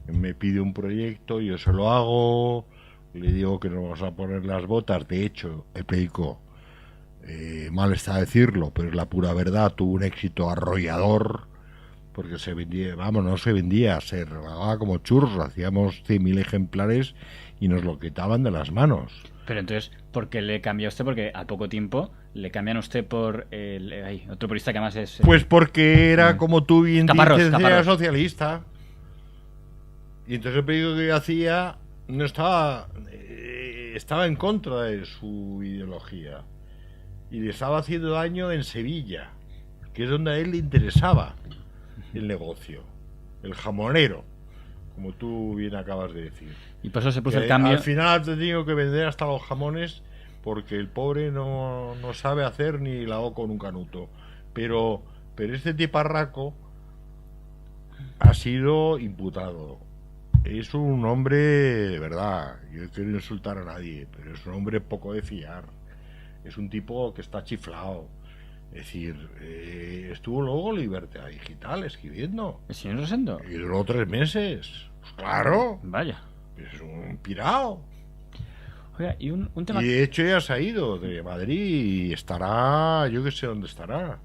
[SPEAKER 2] me pide un proyecto, yo se lo hago, le digo que nos vamos a poner las botas. De hecho, el periódico, mal está decirlo, pero es la pura verdad, tuvo un éxito arrollador, porque se vendía, vamos, no se vendía, se regalaba como churros, hacíamos 100.000 ejemplares y nos lo quitaban de las manos.
[SPEAKER 1] Pero entonces, ¿por qué le cambia a usted? Porque al poco tiempo le cambian a usted por otro periodista que además es...
[SPEAKER 2] Pues porque era, como tú bien dices, era socialista. Y entonces el periódico que yo hacía no estaba en contra de su ideología. Y le estaba haciendo daño en Sevilla, que es donde a él le interesaba el negocio, el jamonero, como tú bien acabas de decir.
[SPEAKER 1] Y por eso se puso el cambio.
[SPEAKER 2] Al final ha tenido que vender hasta los jamones porque el pobre no sabe hacer ni la O con un canuto. Pero este tiparraco ha sido imputado. Es un hombre, de verdad, yo no quiero insultar a nadie, pero es un hombre poco de fiar. Es un tipo que está chiflado. Es decir, estuvo luego en Libertad Digital escribiendo.
[SPEAKER 1] ¿El señor Rosendo?
[SPEAKER 2] Y duró 3 meses. Pues claro.
[SPEAKER 1] Vaya.
[SPEAKER 2] Es un pirao.
[SPEAKER 1] Oiga, y un tema...
[SPEAKER 2] Y de hecho ya se ha ido de Madrid y estará, yo que sé dónde estará.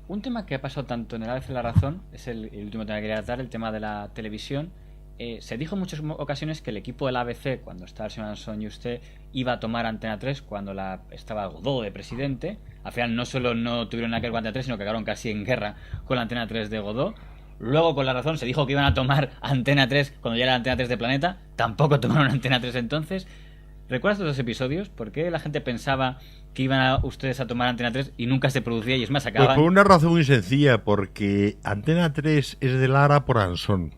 [SPEAKER 1] Un tema que ha pasado tanto en el ABC La Razón, es el último tema que quería tratar, el tema de la televisión. Se dijo en muchas ocasiones que el equipo del ABC, cuando estaba el señor Ansón y usted, iba a tomar Antena 3 cuando estaba Godó de presidente. Al final no solo no tuvieron nada que ver con Antena 3, sino que acabaron casi en guerra con la Antena 3 de Godó. Luego, con La Razón, se dijo que iban a tomar Antena 3 cuando ya era Antena 3 de Planeta. Tampoco tomaron Antena 3 entonces. ¿Recuerdas todos los episodios? ¿Por qué la gente pensaba que iban ustedes a tomar Antena 3 y nunca se producía? Y es más, acaban...
[SPEAKER 2] Pues por una razón muy sencilla, porque Antena 3 es de Lara por Ansón.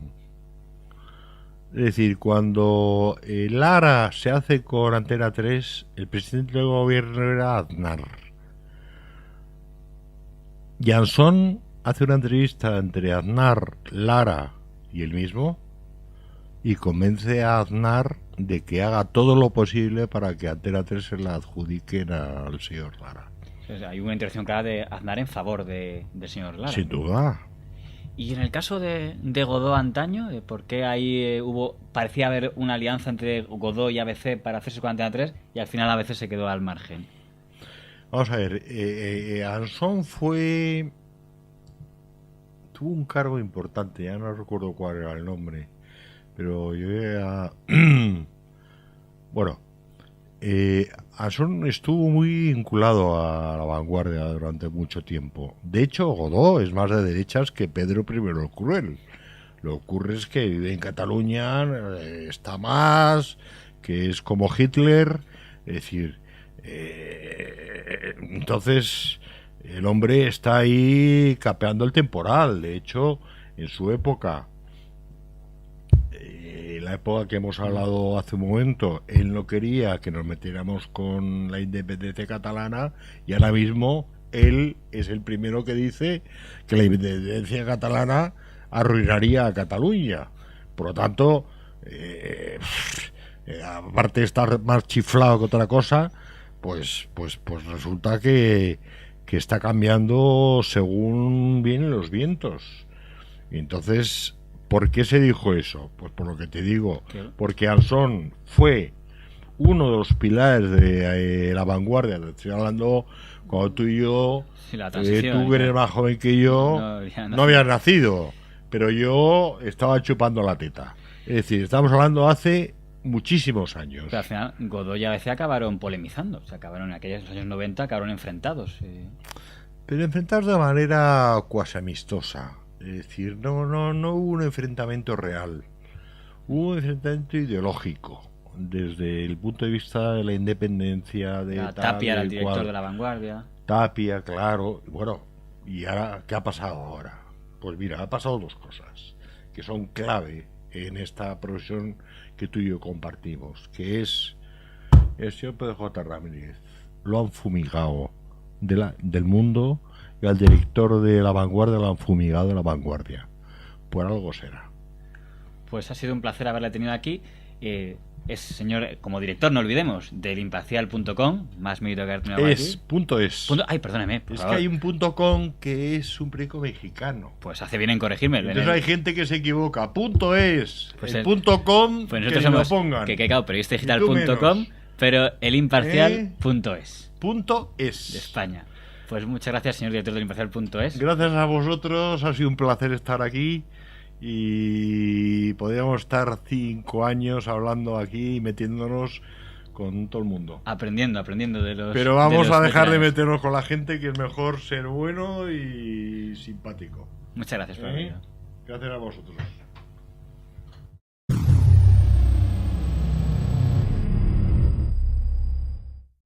[SPEAKER 2] Es decir, cuando Lara se hace con Antena 3, el presidente del gobierno era Aznar. Y Ansón hace una entrevista entre Aznar, Lara y él mismo y convence a Aznar de que haga todo lo posible para que Antena 3 se la adjudiquen al señor Lara.
[SPEAKER 1] O sea, hay una intervención clara de Aznar en favor del señor Lara.
[SPEAKER 2] Sin duda.
[SPEAKER 1] Y en el caso de Godó antaño, ¿por qué ahí parecía haber una alianza entre Godó y ABC para hacerse con Antena 3 y al final ABC se quedó al margen?
[SPEAKER 2] Vamos a ver, Ansón tuvo un cargo importante, ya no recuerdo cuál era el nombre, pero yo era... bueno, Ansón estuvo muy vinculado a La Vanguardia durante mucho tiempo. De hecho, Godó es más de derechas que Pedro I el Cruel. Lo que ocurre es que vive en Cataluña, está más, que es como Hitler, es decir... entonces el hombre está ahí capeando el temporal. De hecho, en su época, la época que hemos hablado hace un momento, él no quería que nos metiéramos con la independencia catalana y ahora mismo él es el primero que dice que la independencia catalana arruinaría a Cataluña. Por lo tanto, aparte de estar más chiflado que otra cosa, pues resulta que está cambiando según vienen los vientos. Y entonces, ¿por qué se dijo eso? Pues por lo que te digo, porque Ansón fue uno de los pilares de La Vanguardia. Te estoy hablando cuando tú y yo,
[SPEAKER 1] sí,
[SPEAKER 2] tú que eres más joven que yo, no habías nacido, pero yo estaba chupando la teta. Es decir, estamos hablando hace muchísimos años.
[SPEAKER 1] Pero al final Godó y ABC acabaron polemizando, o sea, acabaron en aquellos años 90, acabaron enfrentados.
[SPEAKER 2] Pero enfrentados de manera cuasi amistosa. Es decir, no hubo un enfrentamiento real. Hubo un enfrentamiento ideológico, desde el punto de vista de la independencia de
[SPEAKER 1] Tapia era el director de La Vanguardia.
[SPEAKER 2] Tapia, claro. Bueno, ¿y ahora qué ha pasado ahora? Pues mira, ha pasado dos cosas. que son clave en esta profesión que tú y yo compartimos, que es el señor Pedro J. Ramírez. Lo han fumigado del mundo, y al director de La Vanguardia lo han fumigado de La Vanguardia. Por algo será.
[SPEAKER 1] Pues ha sido un placer haberle tenido aquí. Es señor, como director, no olvidemos, del imparcial.com, más mérito que haber tenido
[SPEAKER 2] Es,
[SPEAKER 1] aquí.
[SPEAKER 2] punto es.
[SPEAKER 1] Ay, perdóneme, por
[SPEAKER 2] Es
[SPEAKER 1] favor.
[SPEAKER 2] que hay un .com que es un periódico mexicano.
[SPEAKER 1] Pues hace bien en corregirme.
[SPEAKER 2] Entonces hay gente que se equivoca. Punto es.
[SPEAKER 1] Pues
[SPEAKER 2] el
[SPEAKER 1] el-
[SPEAKER 2] .com
[SPEAKER 1] Pues
[SPEAKER 2] que
[SPEAKER 1] nosotros
[SPEAKER 2] me lo
[SPEAKER 1] hemos
[SPEAKER 2] pongan.
[SPEAKER 1] que claro,
[SPEAKER 2] Y tú
[SPEAKER 1] periodistadigital.com,
[SPEAKER 2] menos.
[SPEAKER 1] pero el imparcial.es
[SPEAKER 2] Punto
[SPEAKER 1] de
[SPEAKER 2] es.
[SPEAKER 1] España. Pues muchas gracias, señor director del imparcial.es.
[SPEAKER 2] Gracias a vosotros, ha sido un placer estar aquí y podríamos estar 5 años hablando aquí y metiéndonos con todo el mundo.
[SPEAKER 1] Aprendiendo de los.
[SPEAKER 2] Pero vamos
[SPEAKER 1] de los
[SPEAKER 2] a dejar de
[SPEAKER 1] veteranos.
[SPEAKER 2] meternos con la gente, que es mejor ser bueno y simpático.
[SPEAKER 1] Muchas gracias por haber venido.
[SPEAKER 2] Gracias a vosotros.